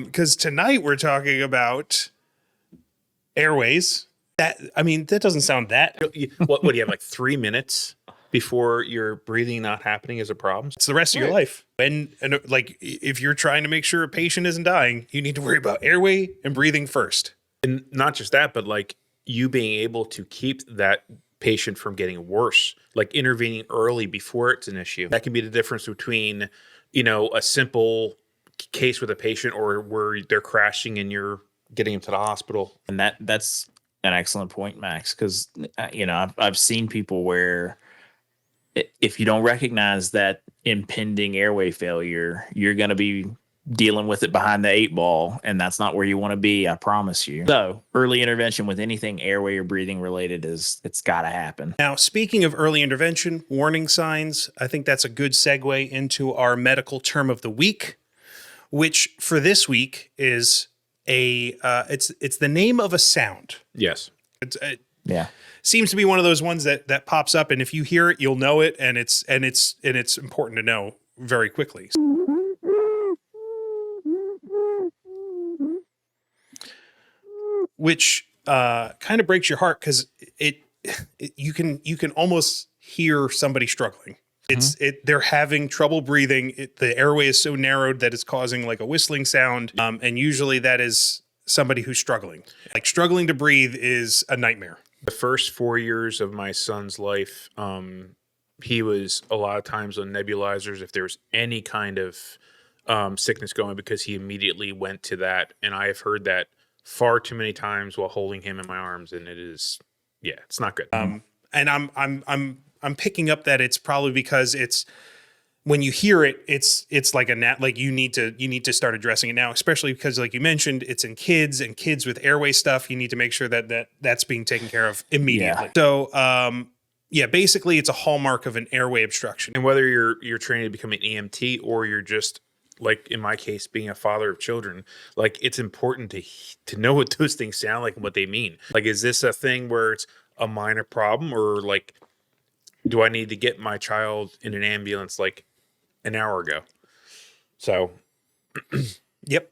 Because tonight we're talking about airways. That doesn't sound that. What do you have, like 3 minutes before your breathing not happening is a problem? It's the rest of your life. And like, if you're trying to make sure a patient isn't dying, you need to worry about airway and breathing first. And not just that, but like you being able to keep that patient from getting worse, like intervening early before it's an issue. That can be the difference between, a simple case with a patient or where they're crashing and you're getting them to the hospital. And that's an excellent point, Max, because I've seen people where if you don't recognize that impending airway failure, you're going to be dealing with it behind the 8 ball, and that's not where you want to be, I promise you. So early intervention with anything airway or breathing related it's got to happen. Now, speaking of early intervention, warning signs, I think that's a good segue into our medical term of the week, which for this week is it's the name of a sound. Yes. Yeah. Seems to be one of those ones that pops up, and if you hear it, you'll know it, and it's important to know very quickly. Which kind of breaks your heart because you can almost hear somebody struggling. They're having trouble breathing. The airway is so narrowed that it's causing like a whistling sound, and usually that is somebody who's struggling. Like, struggling to breathe is a nightmare. The first 4 years of my son's life, he was a lot of times on nebulizers if there was any kind of sickness going, because he immediately went to that. And I have heard that far too many times while holding him in my arms, and it's not good. And I'm picking up that it's probably because it's, when you hear it, it's like like you need to start addressing it now, especially because, like you mentioned, it's in kids, and kids with airway stuff, you need to make sure that's being taken care of immediately. So basically it's a hallmark of an airway obstruction. And whether you're training to become an EMT or you're just, like in my case, being a father of children, like, it's important to know what those things sound like and what they mean. Like, is this a thing where it's a minor problem, or like, do I need to get my child in an ambulance like an hour ago? So, yep.